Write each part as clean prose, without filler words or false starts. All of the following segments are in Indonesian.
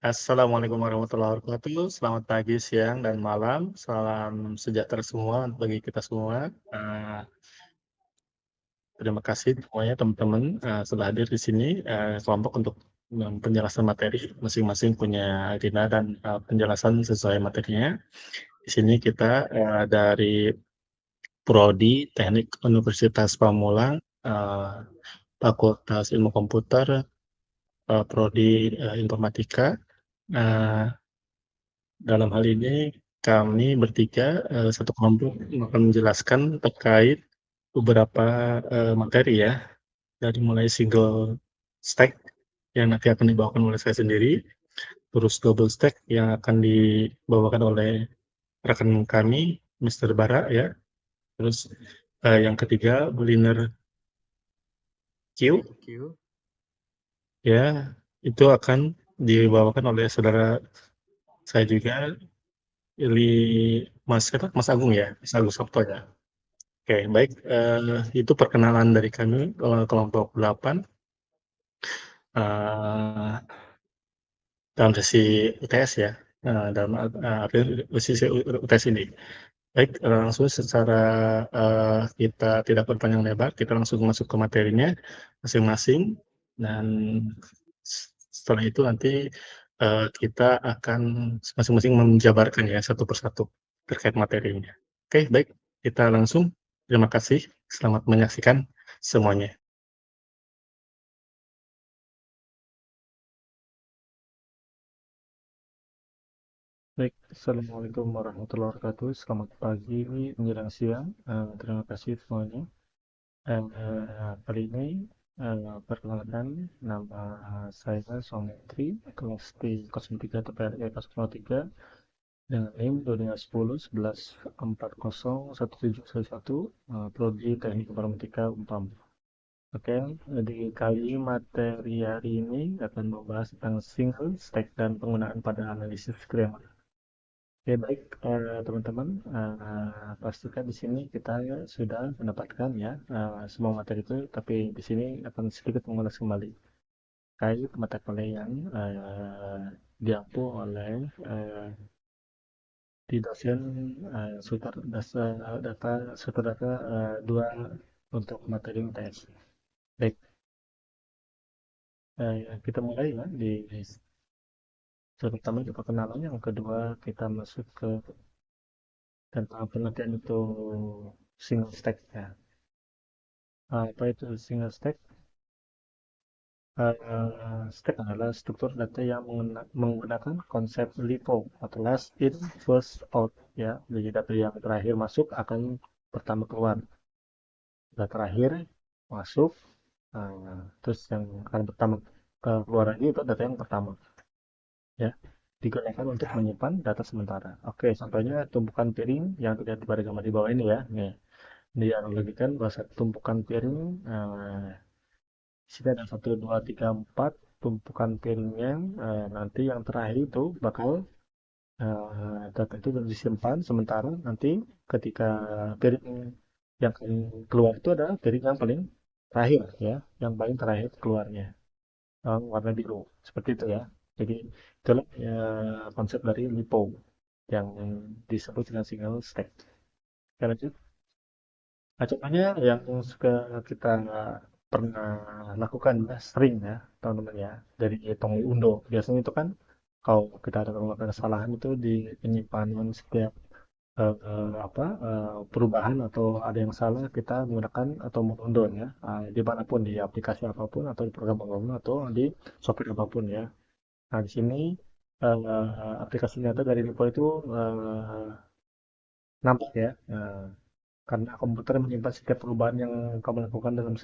Assalamualaikum warahmatullahi wabarakatuh. Selamat pagi, siang, dan malam. Salam sejahtera semua bagi kita semua. Eee, Terima kasih semuanya teman-teman, sudah hadir di sini, kelompok untuk penjelasan materi. Masing-masing punya agenda dan, penjelasan sesuai materinya. Di sini kita, dari Prodi Teknik Universitas Pamulang, eee, Fakultas Ilmu Komputer, Prodi, Informatika. Eee Dalam hal ini kami bertiga, satu kelompok akan menjelaskan terkait beberapa, materi ya, dari mulai single stack yang nanti akan dibawakan oleh saya sendiri, terus double stack yang akan dibawakan oleh rekan kami, Mister Bara ya, terus, yang ketiga Blender Q ya, itu akan dibawakan oleh saudara saya juga, Mas Agung ya, Mas Agung Sabto ya. Oke, baik, itu perkenalan dari kami, kelompok 8, eee, dalam sesi UTS ya, dalam arti sesi UTS ini. Baik, langsung secara, kita tidak berpanjang lebar, kita langsung masuk ke materinya masing-masing dan setelah itu nanti, kita akan masing-masing menjabarkan ya satu persatu terkait materinya. Oke, baik, kita langsung. Terima kasih, selamat menyaksikan semuanya. Baik, Assalamualaikum warahmatullahi wabarakatuh. Selamat pagi menjelang siang. Terima kasih semuanya. Kali ini perkenalkan nama saya Sometri, kelas di 03 TPRI 003 dengan NIM 2010 11 11 40 1711, Prodi Teknik Informatika Umpam. Oke, di kali materi hari ini akan membahas tentang single stack dan penggunaan pada analisis grammar. Oke, baik, teman-teman, pastikan di sini kita sudah mendapatkan ya semua materi itu, tapi di sini akan sedikit mengulas kembali terkait mata kuliah yang diampu oleh eh, di dosen sutradara dua untuk materi UTS. Baik, kita mulai ya di pertama itu perkenalan, yang kedua kita masuk ke tentang pengertian itu single stack ya. Apa itu single stack? Stack adalah struktur data yang menggunakan konsep LIFO atau last in first out ya. Jadi data yang terakhir masuk akan pertama keluar. Data terakhir masuk, terus yang akan pertama keluar lagi itu data yang pertama ya. Digunakan untuk menyimpan data sementara. Oke, contohnya tumpukan piring yang terlihat pada gambar di bawah ini ya. Nih, dianalogikan bahasa tumpukan piring. Di sini ada satu, dua, tiga, empat tumpukan piringnya. Nanti yang terakhir itu bakal data itu disimpan sementara nanti ketika piring yang akan keluar itu adalah piring yang paling terakhir ya, yang paling terakhir keluarnya, warna biru seperti itu ya. Jadi itulah konsep dari LIPO yang disebut dengan single stack. Karena itu contohnya yang suka kita pernah lakukan ya, sering ya teman-teman ya, dari hitung undo. Biasanya itu kan kalau kita ada melakukan kesalahan itu di penyimpanan setiap perubahan atau ada yang salah, kita menggunakan atau mengundo ya, dimanapun di aplikasi apapun atau di program apapun atau di software apapun ya. Nah di sini aplikasi nyata dari Lipo itu nampak ya. Karena komputer menyimpan setiap perubahan yang kamu lakukan dalam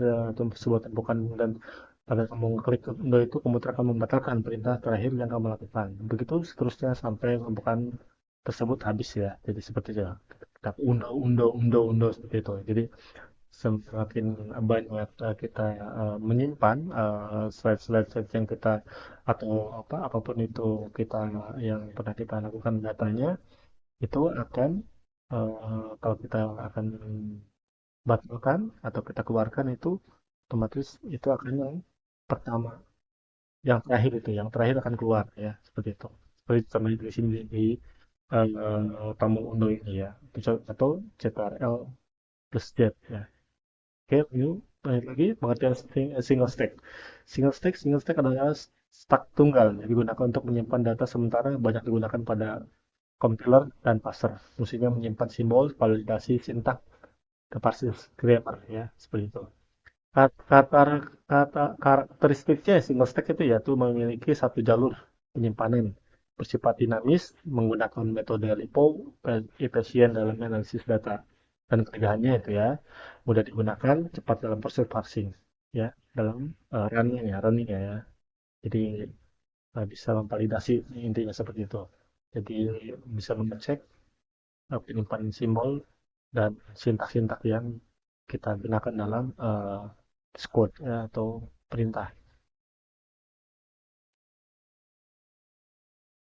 sebuah tembukan, dan pada kamu klik undo itu komputer akan membatalkan perintah terakhir yang kamu lakukan. Begitu seterusnya sampai tembukan tersebut habis ya. Jadi seperti itu. Kita undo, undo, undo, undo seperti itu. Jadi semakin banyak kita menyimpan slide-slide yang kita atau apapun itu kita yang pernah kita lakukan datanya, itu akan kalau kita akan batalkan atau kita keluarkan itu otomatis itu akan yang pertama yang terakhir akan keluar ya, seperti itu. Seperti contohnya di sini di tamu Undo ini ya, atau CTRL plus Z ya. Oke, yuk balik lagi pengertian single stack. Single stack adalah stack tunggal yang digunakan untuk menyimpan data sementara banyak digunakan pada compiler dan parser. Fungsinya menyimpan simbol, validasi, sintak, ke parser grammar ya, seperti itu. Kata, karakteristiknya single stack itu yaitu memiliki satu jalur penyimpanan bersifat dinamis menggunakan metode LIPO efisien dalam analisis data dan kelebihannya itu ya mudah digunakan cepat dalam proses parsing ya dalam running ya jadi bisa memvalidasi intinya seperti itu jadi bisa mengecek penyimpanan simbol dan sintak-sintak yang kita gunakan dalam code ya, atau perintah.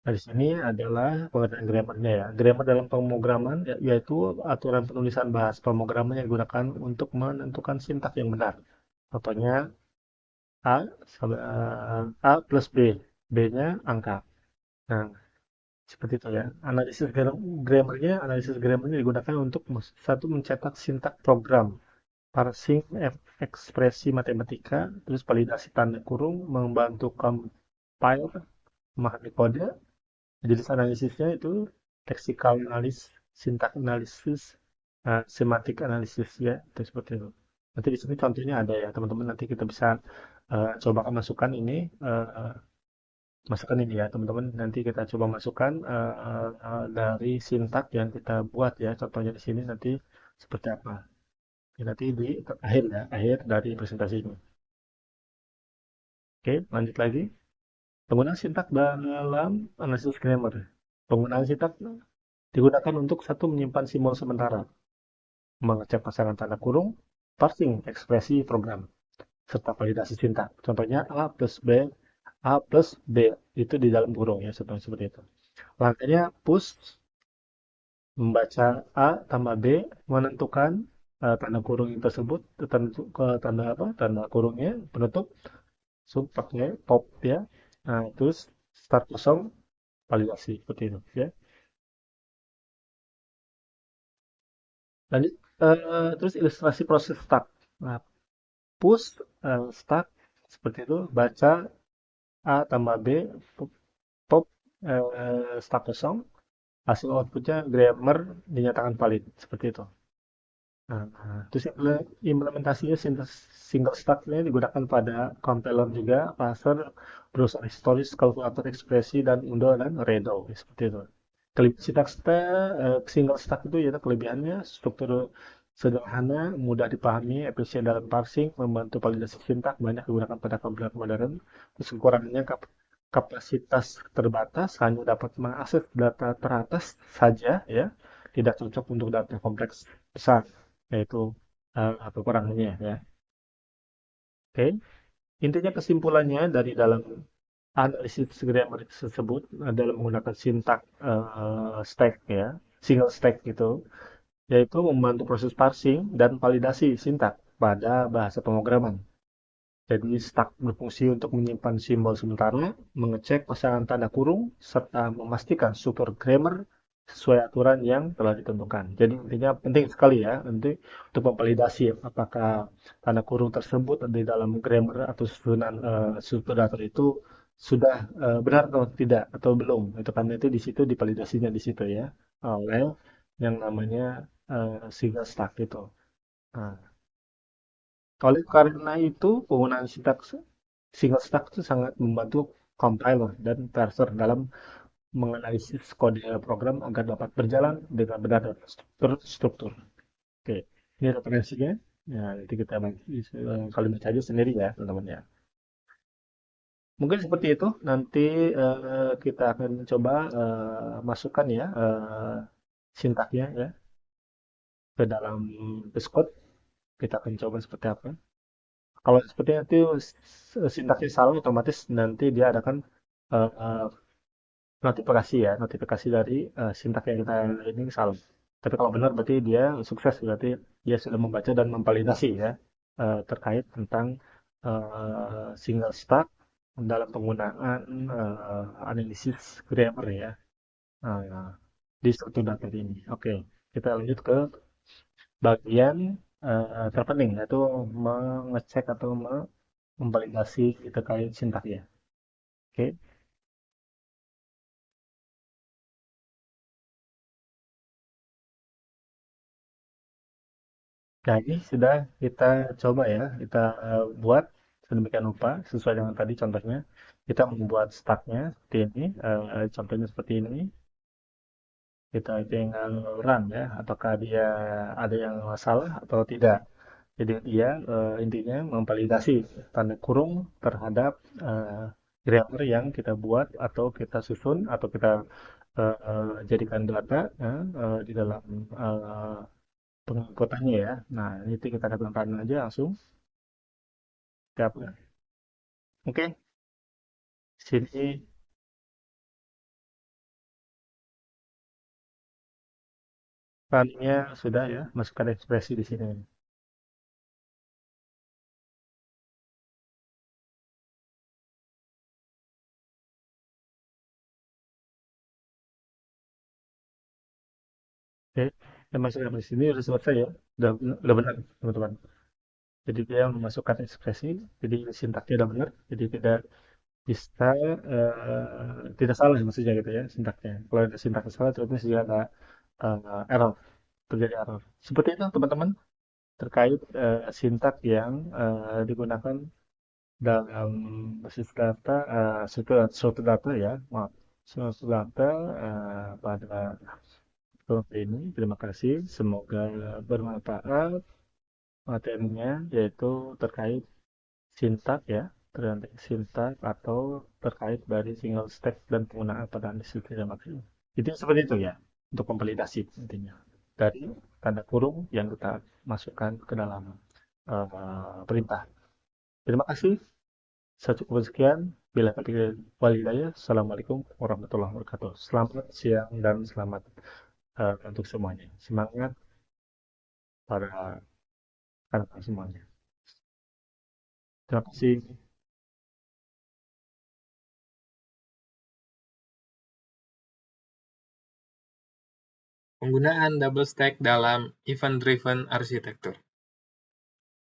Nah, di sini adalah pengertian grammarnya ya. Grammar dalam pemrograman yaitu aturan penulisan bahasa pemrograman yang digunakan untuk menentukan sintak yang benar. Contohnya A plus B, B-nya angka. Nah, seperti itu ya. Analisis grammarnya digunakan untuk satu mencetak sintak program, parsing ekspresi matematika, terus validasi tanda kurung, membantu compile, memahami kode. Jenis analisisnya itu lexical analysis, syntax analysis, semantic analysis ya, itu seperti itu. Nanti di sini contohnya ada ya, teman-teman. Nanti kita bisa coba masukkan ini, masukkan ini ya, teman-teman. Nanti kita coba masukkan dari sintak yang kita buat ya. Contohnya di sini nanti seperti apa. Ya, nanti di akhir ya, akhir dari presentasi ini. Oke, lanjut lagi. Penggunaan sintak dalam analisis grammar. Penggunaan sintak digunakan untuk satu menyimpan simbol sementara, mengecek pasangan tanda kurung, parsing ekspresi program, serta validasi sintak. Contohnya A plus B itu di dalam kurung ya, seperti itu. Langkahnya push, membaca A tambah B, menentukan tanda kurung yang tersebut, tanda apa? Tanda kurungnya penutup, sub pakai pop ya. Nah, terus start kosong, validasi seperti itu ya. Lanjut, terus ilustrasi proses start. Nah, push, start seperti itu, baca A tambah B, pop, start kosong, hasil outputnya grammar dinyatakan valid seperti itu. Terus implementasinya single stack ini digunakan pada compiler juga, parser, browser historis, kalkulator ekspresi, dan undo dan redo seperti itu. Single stack itu ya kelebihannya struktur sederhana, mudah dipahami, efisien dalam parsing, membantu validasi sintak, banyak digunakan pada komputer modern. Terus kekurangannya kapasitas terbatas, hanya dapat mengakses data teratas saja ya, tidak cocok untuk data kompleks besar, yaitu kekurangannya ya. Oke, intinya kesimpulannya dari dalam analisis grammar tersebut adalah menggunakan sintak stack ya, single stack gitu, yaitu membantu proses parsing dan validasi sintak pada bahasa pemrograman. Jadi stack berfungsi untuk menyimpan simbol sementara, mengecek pasangan tanda kurung, serta memastikan struktur grammar sesuai aturan yang telah ditentukan. Jadi intinya penting sekali ya, nanti untuk memvalidasi apakah tanda kurung tersebut di dalam grammar atau susunan struktur data itu sudah benar atau tidak atau belum. Itu kan itu di situ divalidasinya di situ ya oleh yang namanya single stack itu. Nah, oleh karena itu, penggunaan sintaks single stack itu sangat membantu compiler dan parser dalam menganalisis kode program agar dapat berjalan dengan benar dan struktur. Oke, ini referensinya. Ya, nanti kita kalimat saja sendiri ya, teman-teman ya. Mungkin seperti itu. Nanti kita akan coba masukkan ya sintaknya ya ke dalam Discord. Kita akan coba seperti apa. Kalau seperti itu sintaksnya salah, otomatis nanti dia adakan eh, eh, notifikasi ya, notifikasi dari sintak yang kita ini salah. Tapi kalau benar berarti dia sukses, berarti dia sudah membaca dan memvalidasi ya terkait tentang single stack dalam penggunaan analisis grammar ya. Nah, di struktur data ini. Oke, kita lanjut ke bagian terpenting yaitu mengecek atau memvalidasi terkait sintak ya. Oke, nah ini sudah kita coba ya, kita buat sedemikian rupa sesuai dengan tadi contohnya. Kita membuat stacknya seperti ini, contohnya seperti ini. Kita tinggal run ya, apakah dia ada yang masalah atau tidak. Jadi dia intinya memvalidasi tanda kurung terhadap grammar yang kita buat atau kita susun atau kita jadikan data ya, di dalam uh, pengangkutannya ya. Nah, itu kita katakan aja langsung. Siap. Oke, sini runnya sudah ya, masukkan ekspresi di sini. Oke, dan masukkan di sini sudah selesai ya. Udah benar, teman-teman. Jadi dia memasukkan ekspresi, jadi sintaknya udah benar, jadi tidak bisa tidak salah maksudnya gitu ya sintaknya. Kalau ada sintaknya salah, terus juga ada error, terjadi error. Seperti itu teman-teman terkait sintak yang digunakan dalam basis data, suatu data ya, maaf, suatu data pada kelompok ini. Terima kasih, semoga bermanfaat materinya yaitu terkait sintak ya, tergantung sintak atau terkait dari single stack dan penggunaan pada disiplin maksud. Itu seperti itu ya, untuk memvalidasi intinya dari tanda kurung yang kita masukkan ke dalam perintah. Terima kasih. Saya cukup sekian. Bila kata walidaya, Assalamualaikum warahmatullahi wabarakatuh. Selamat siang dan selamat untuk semuanya. Semangat para anak semuanya. Terima kasih. Penggunaan double stack dalam event-driven architecture.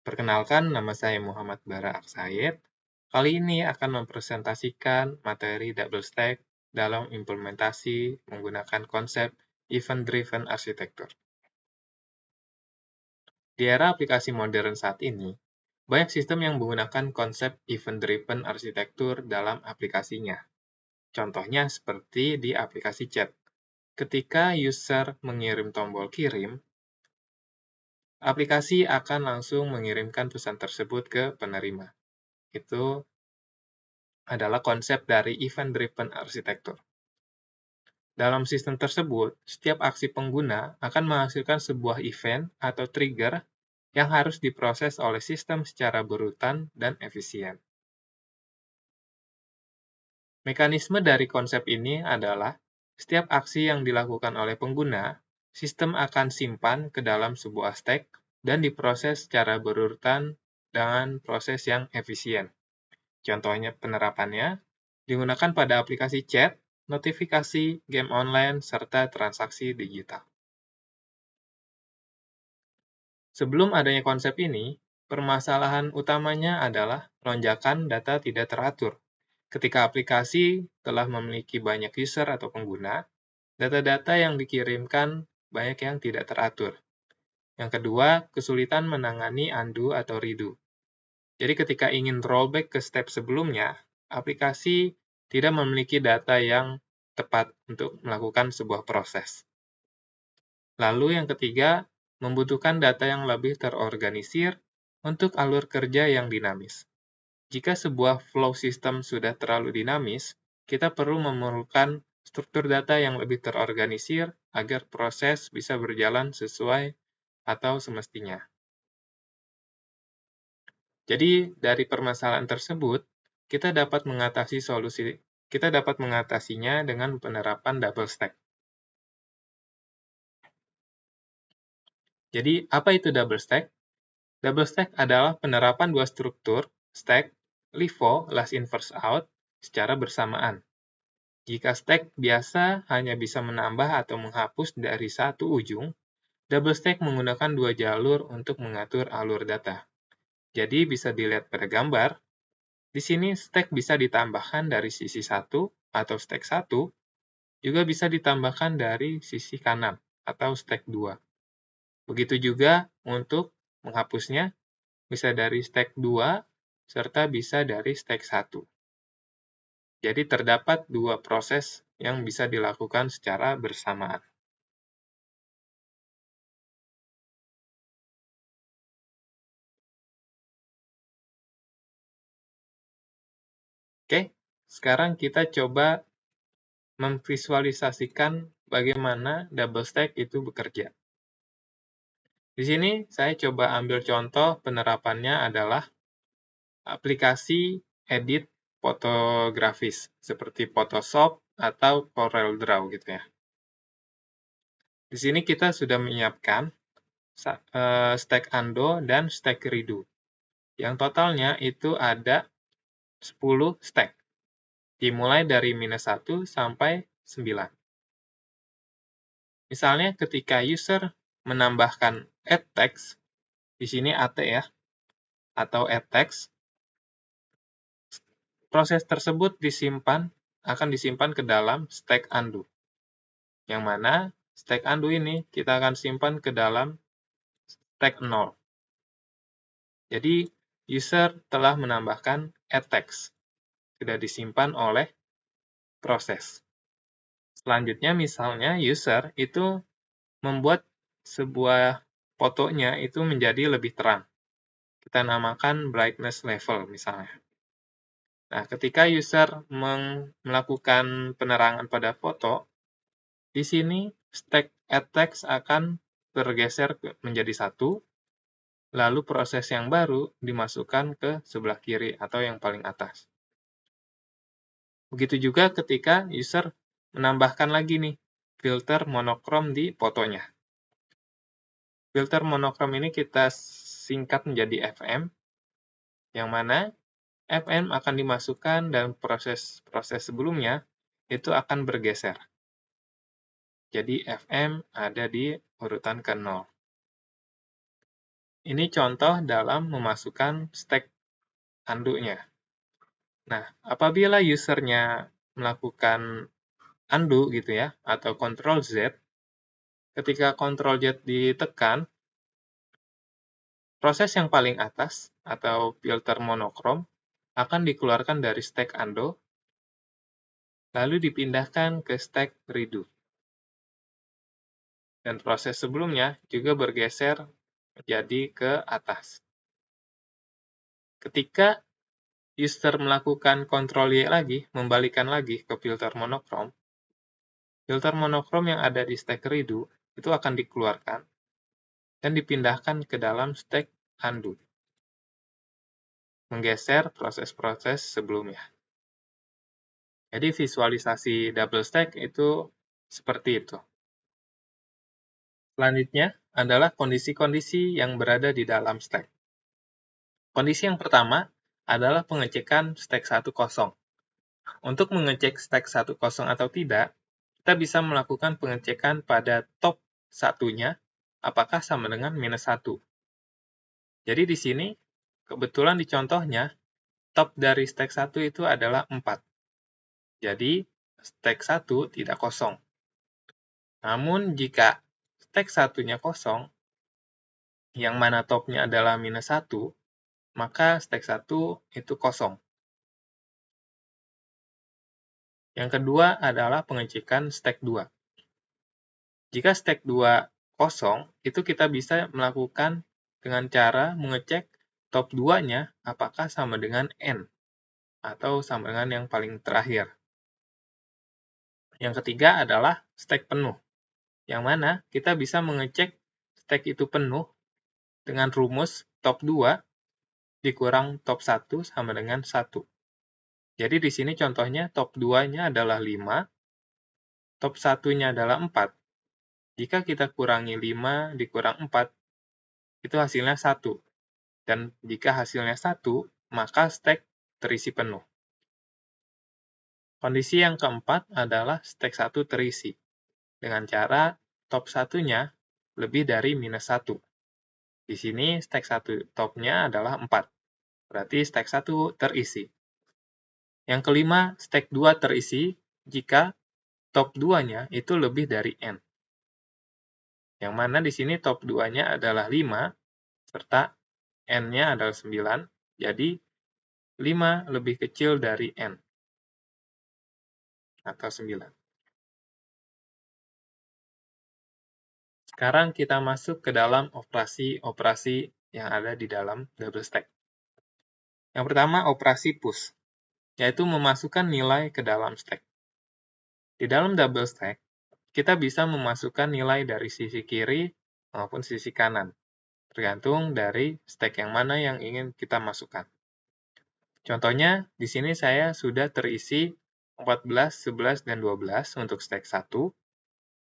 Perkenalkan, nama saya Muhammad Bara Aksayed. Kali ini akan mempresentasikan materi double stack dalam implementasi menggunakan konsep event-driven architecture. Di era aplikasi modern saat ini, banyak sistem yang menggunakan konsep event-driven architecture dalam aplikasinya. Contohnya seperti di aplikasi chat. Ketika user mengirim tombol kirim, aplikasi akan langsung mengirimkan pesan tersebut ke penerima. Itu adalah konsep dari event-driven architecture. Dalam sistem tersebut, setiap aksi pengguna akan menghasilkan sebuah event atau trigger yang harus diproses oleh sistem secara berurutan dan efisien. Mekanisme dari konsep ini adalah setiap aksi yang dilakukan oleh pengguna, sistem akan simpan ke dalam sebuah stack dan diproses secara berurutan dengan proses yang efisien. Contohnya penerapannya digunakan pada aplikasi chat, notifikasi, game online, serta transaksi digital. Sebelum adanya konsep ini, permasalahan utamanya adalah lonjakan data tidak teratur. Ketika aplikasi telah memiliki banyak user atau pengguna, data-data yang dikirimkan banyak yang tidak teratur. Yang kedua, kesulitan menangani undo atau redo. Jadi ketika ingin rollback ke step sebelumnya, aplikasi tidak memiliki data yang tepat untuk melakukan sebuah proses. Lalu yang ketiga, membutuhkan data yang lebih terorganisir untuk alur kerja yang dinamis. Jika sebuah flow system sudah terlalu dinamis, kita perlu memerlukan struktur data yang lebih terorganisir agar proses bisa berjalan sesuai atau semestinya. Jadi, dari permasalahan tersebut, kita dapat mengatasinya dengan penerapan double stack. Jadi, apa itu double stack? Double stack adalah penerapan dua struktur, stack, LIFO, last in first out, secara bersamaan. Jika stack biasa hanya bisa menambah atau menghapus dari satu ujung, double stack menggunakan dua jalur untuk mengatur alur data. Jadi bisa dilihat pada gambar, di sini stack bisa ditambahkan dari sisi satu atau stack 1, juga bisa ditambahkan dari sisi kanan atau stack 2. Begitu juga untuk menghapusnya, bisa dari stack 2, serta bisa dari stack 1. Jadi terdapat dua proses yang bisa dilakukan secara bersamaan. Oke, sekarang kita coba memvisualisasikan bagaimana double stack itu bekerja. Di sini saya coba ambil contoh penerapannya adalah aplikasi edit fotografis seperti Photoshop atau Corel Draw gitu ya. Di sini kita sudah menyiapkan stack undo dan stack redo. Yang totalnya itu ada 10 stack. Dimulai dari -1 sampai 9. Misalnya ketika user menambahkan add text, di sini AT ya, atau add text, proses tersebut akan disimpan ke dalam stack undo. Yang mana stack undo ini kita akan simpan ke dalam stack 0. Jadi, user telah menambahkan add text. Sudah disimpan oleh proses. Selanjutnya, misalnya user itu membuat sebuah fotonya itu menjadi lebih terang. Kita namakan brightness level misalnya. Nah, ketika user melakukan penerangan pada foto, di sini stack add text akan bergeser menjadi 1, lalu proses yang baru dimasukkan ke sebelah kiri atau yang paling atas. Begitu juga ketika user menambahkan lagi nih filter monokrom di fotonya. Filter monokrom ini kita singkat menjadi FM, yang mana FM akan dimasukkan dan proses-proses sebelumnya itu akan bergeser. Jadi FM ada di urutan ke-0. Ini contoh dalam memasukkan stack undo-nya. Nah, apabila usernya melakukan undo gitu ya, atau Ctrl Z, ketika Ctrl Z ditekan, proses yang paling atas atau filter monokrom akan dikeluarkan dari stack undo, lalu dipindahkan ke stack redo. Dan proses sebelumnya juga bergeser menjadi ke atas. Ketika user melakukan Ctrl Y lagi, membalikan lagi ke filter monokrom yang ada di stack redo itu akan dikeluarkan dan dipindahkan ke dalam stack undo, menggeser proses-proses sebelumnya. Jadi visualisasi double stack itu seperti itu. Selanjutnya adalah kondisi-kondisi yang berada di dalam stack. Kondisi yang pertama adalah pengecekan stack 1 kosong. Untuk mengecek stack 1 kosong atau tidak, kita bisa melakukan pengecekan pada top satunya apakah sama dengan -1. Jadi di sini, kebetulan di contohnya, top dari stack 1 itu adalah 4. Jadi, stack 1 tidak kosong. Namun, jika stack 1-nya kosong, yang mana topnya adalah -1, maka stack 1 itu kosong. Yang kedua adalah pengecekan stack 2. Jika stack 2 kosong, itu kita bisa melakukan dengan cara mengecek top 2-nya apakah sama dengan N, atau sama dengan yang paling terakhir. Yang ketiga adalah stack penuh, yang mana kita bisa mengecek stack itu penuh dengan rumus top 2 dikurang top 1 sama dengan 1. Jadi di sini contohnya top 2-nya adalah 5, top 1-nya adalah 4. Jika kita kurangi 5 dikurang 4, itu hasilnya 1. Dan jika hasilnya 1, maka stack terisi penuh. Kondisi yang keempat adalah stack 1 terisi, dengan cara top satunya lebih dari minus 1. Di sini stack 1 topnya adalah 4, berarti stack 1 terisi. Yang kelima, stack 2 terisi jika top 2-nya itu lebih dari N. Yang mana di sini top 2-nya adalah 5, serta N-nya adalah 9, jadi 5 lebih kecil dari N, atau 9. Sekarang kita masuk ke dalam operasi-operasi yang ada di dalam double stack. Yang pertama, operasi push, yaitu memasukkan nilai ke dalam stack. Di dalam double stack, kita bisa memasukkan nilai dari sisi kiri maupun sisi kanan, tergantung dari stack yang mana yang ingin kita masukkan. Contohnya, di sini saya sudah terisi 14, 11, dan 12 untuk stack 1,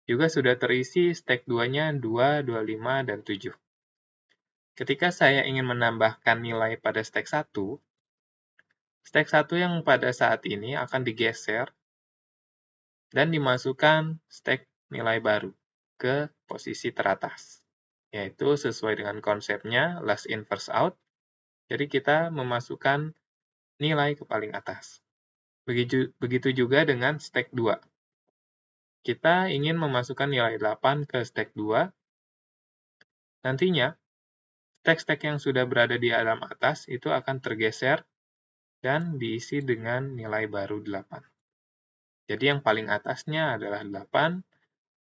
juga sudah terisi stack 2-nya 2, 25, dan 7. Ketika saya ingin menambahkan nilai pada stack 1 yang pada saat ini akan digeser dan dimasukkan stack nilai baru ke posisi teratas, yaitu sesuai dengan konsepnya last in first out, jadi kita memasukkan nilai ke paling atas. Begitu juga dengan stack 2. Kita ingin memasukkan nilai 8 ke stack 2, nantinya stack-stack yang sudah berada di alam atas itu akan tergeser dan diisi dengan nilai baru 8. Jadi yang paling atasnya adalah 8,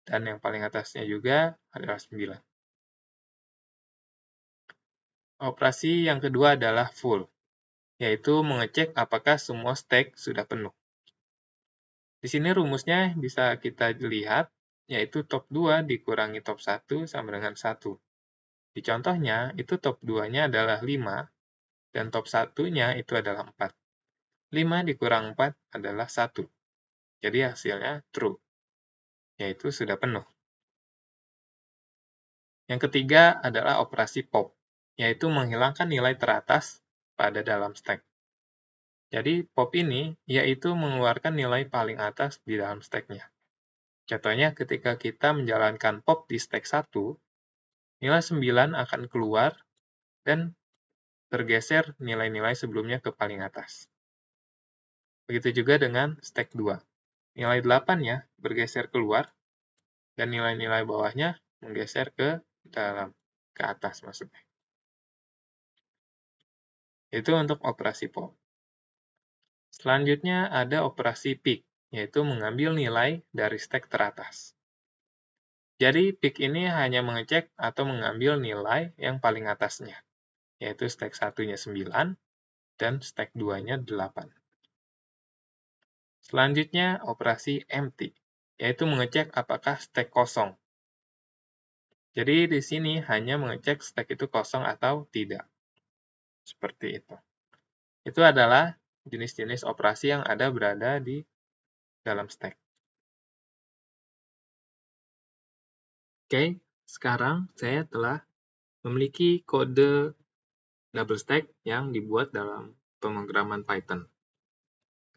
dan yang paling atasnya juga adalah 9. Operasi yang kedua adalah full, yaitu mengecek apakah semua stack sudah penuh. Di sini rumusnya bisa kita lihat, yaitu top 2 dikurangi top 1 sama dengan 1. Di contohnya, itu top 2-nya adalah 5, dan top 1-nya itu adalah 4. 5 dikurang 4 adalah 1. Jadi hasilnya true, yaitu sudah penuh. Yang ketiga adalah operasi pop, yaitu menghilangkan nilai teratas pada dalam stack. Jadi pop ini yaitu mengeluarkan nilai paling atas di dalam stack-nya. Contohnya ketika kita menjalankan pop di stack 1, nilai 9 akan keluar dan tergeser nilai-nilai sebelumnya ke paling atas. Begitu juga dengan stack 2. Nilai 8-nya bergeser keluar dan nilai-nilai bawahnya menggeser ke dalam, ke atas maksudnya. Itu untuk operasi pop. Selanjutnya ada operasi pick, yaitu mengambil nilai dari stack teratas. Jadi pick ini hanya mengecek atau mengambil nilai yang paling atasnya, yaitu stack 1-nya 9 dan stack 2-nya 8. Selanjutnya operasi empty, yaitu mengecek apakah stack kosong. Jadi di sini hanya mengecek stack itu kosong atau tidak. Seperti itu. Itu adalah jenis-jenis operasi yang ada berada di dalam stack. Oke, sekarang saya telah memiliki kode double stack yang dibuat dalam pemrograman Python.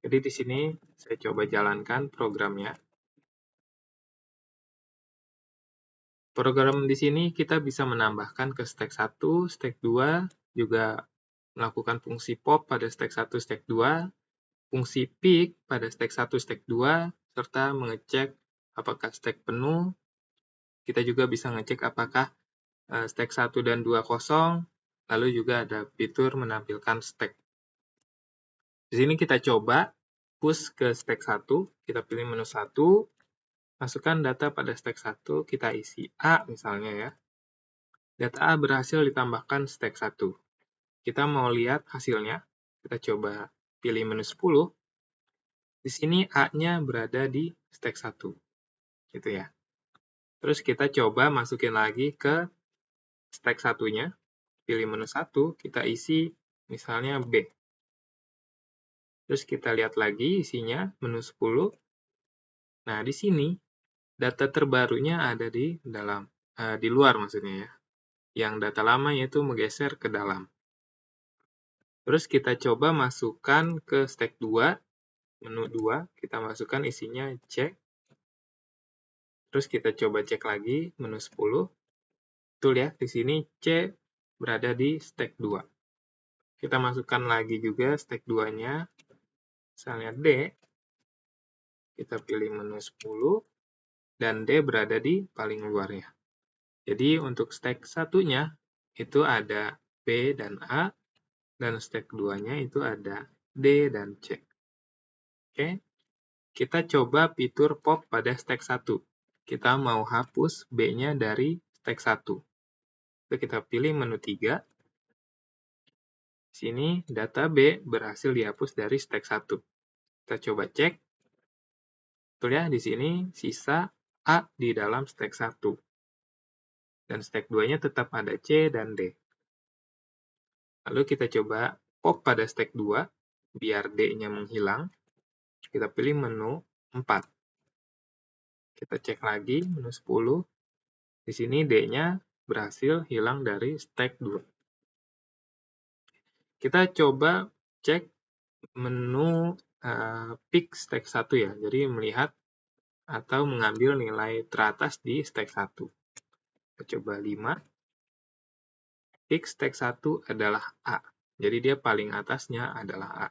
Jadi di sini saya coba jalankan programnya. Program di sini kita bisa menambahkan ke stack 1, stack 2, juga melakukan fungsi pop pada stack 1, stack 2, fungsi pick pada stack 1, stack 2, serta mengecek apakah stack penuh. Kita juga bisa ngecek apakah stack 1 dan 2 kosong, lalu juga ada fitur menampilkan stack. Di sini kita coba push ke stack 1, kita pilih menu 1, masukkan data pada stack 1, kita isi A misalnya ya. Data A berhasil ditambahkan stack 1. Kita mau lihat hasilnya, kita coba pilih menu 10. Di sini A-nya berada di stack 1. Gitu ya. Terus kita coba masukin lagi ke stack 1-nya, pilih menu 1, kita isi misalnya B. Terus kita lihat lagi isinya, menu 10. Nah, di sini data terbarunya ada di dalam, di luar maksudnya ya. Yang data lama yaitu menggeser ke dalam. Terus kita coba masukkan ke step 2, menu 2, kita masukkan isinya cek. Terus kita coba cek lagi menu 10. Betul ya, di sini C berada di stack 2. Kita masukkan lagi juga stack 2-nya, misalnya D, kita pilih menu 10, dan D berada di paling luarnya. Jadi untuk stack 1-nya itu ada B dan A, dan stack 2-nya itu ada D dan C. Oke, kita coba fitur pop pada stack 1. Kita mau hapus B-nya dari stack 1. Itu kita pilih menu 3. Di sini data B berhasil dihapus dari stack 1. Kita coba cek. Betul ya, di sini sisa A di dalam stack 1. Dan stack 2-nya tetap ada C dan D. Lalu kita coba pop pada stack 2, biar D-nya menghilang. Kita pilih menu 4. Kita cek lagi menu 10. Di sini D-nya berhasil hilang dari stack 2. Kita coba cek menu pick stack 1 ya. Jadi melihat atau mengambil nilai teratas di stack 1. Kita coba 5. Pick stack 1 adalah A. Jadi dia paling atasnya adalah A.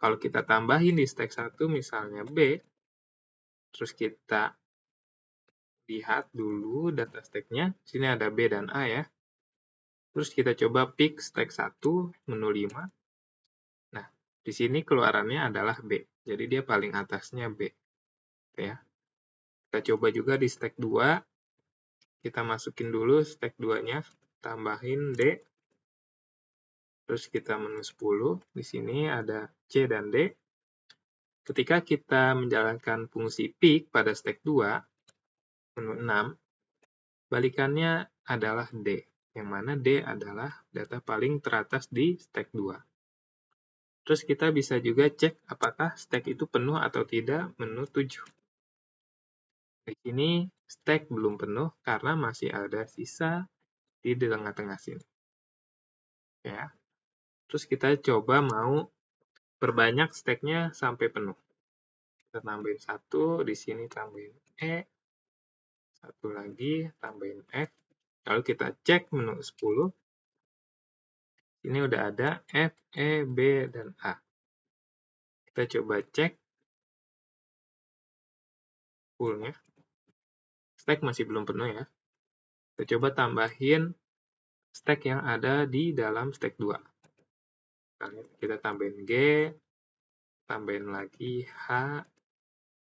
Kalau kita tambahin di stack 1 misalnya B, terus kita lihat dulu data stack-nya. Sini ada B dan A ya. Terus kita coba pick stack 1, menu 5. Nah, di sini keluarannya adalah B. Jadi dia paling atasnya B. Ya. Kita coba juga di stack 2. Kita masukin dulu stack 2-nya, tambahin D. Terus kita menu 10. Di sini ada C dan D. Ketika kita menjalankan fungsi pick pada stack 2, menu 6, balikannya adalah D, yang mana D adalah data paling teratas di stack 2. Terus kita bisa juga cek apakah stack itu penuh atau tidak, menu 7. Di sini stack belum penuh karena masih ada sisa di tengah-tengah sini. Ya. Terus kita coba mau perbanyak stack-nya sampai penuh. Kita tambahin 1, di sini tambahin E, satu lagi tambahin F. Lalu kita cek menu 10. Ini udah ada F, E, B, dan A. Kita coba cek full-nya. Stack masih belum penuh ya. Kita coba tambahin stack yang ada di dalam stack 2. Kita tambahin G, tambahin lagi H,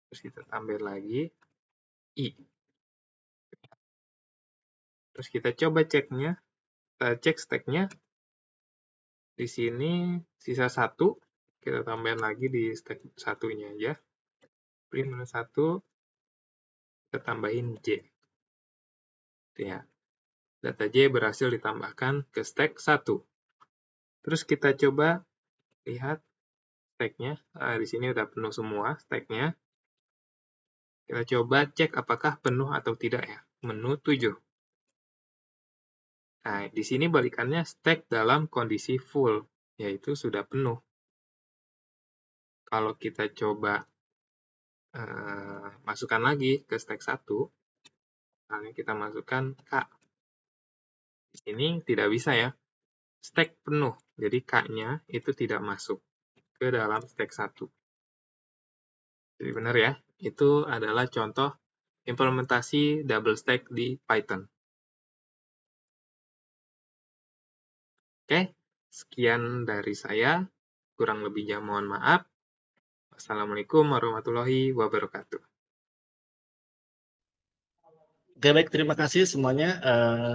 terus kita tambahin lagi I. Terus kita coba ceknya, kita cek stack-nya. Di sini sisa 1, kita tambahin lagi di stack 1-nya aja. Pilih menu 1, kita tambahin J. Ya. Data J berhasil ditambahkan ke stack 1. Terus kita coba lihat stack-nya. Nah, di sini udah penuh semua stack-nya. Kita coba cek apakah penuh atau tidak ya. Menu 7. Nah, di sini balikannya stack dalam kondisi full, yaitu sudah penuh. Kalau kita coba masukkan lagi ke stack 1, misalnya kita masukkan K. Di sini tidak bisa ya. Stack penuh, jadi K-nya itu tidak masuk ke dalam stack 1. Jadi benar ya, itu adalah contoh implementasi double stack di Python. Oke, sekian dari saya. Kurang lebihnya mohon maaf. Wassalamualaikum warahmatullahi wabarakatuh. Oke, baik, terima kasih semuanya.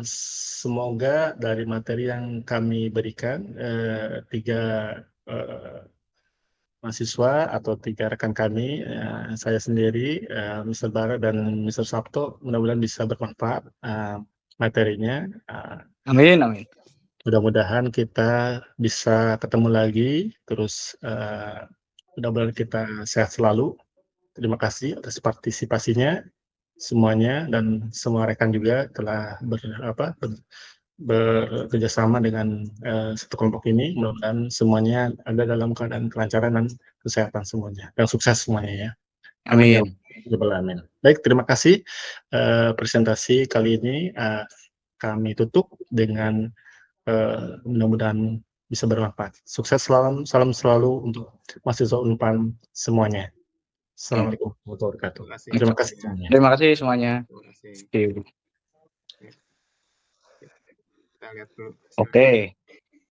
Semoga dari materi yang kami berikan, 3 mahasiswa atau 3 rekan kami, saya sendiri, Mr. Bara dan Mr. Sabto, mudah-mudahan bisa bermanfaat materinya. Amin, amin. Mudah-mudahan kita bisa ketemu lagi, terus mudah-mudahan kita sehat selalu. Terima kasih atas partisipasinya semuanya, dan semua rekan juga telah bekerjasama dengan satu kelompok ini. Mudah-mudahan semuanya ada dalam keadaan kelancaran dan kesehatan semuanya, dan sukses semuanya ya. Amin ya Amin. rabbal alamin. Baik, terima kasih presentasi kali ini kami tutup dengan mudah-mudahan bisa bermanfaat. Sukses salam selalu untuk mahasiswa Unpad semuanya. Assalamualaikum warahmatullahi wabarakatuh. Terima kasih semuanya. Terima kasih semuanya. Terima kasih. Oke. Kita lihat dulu. Oke.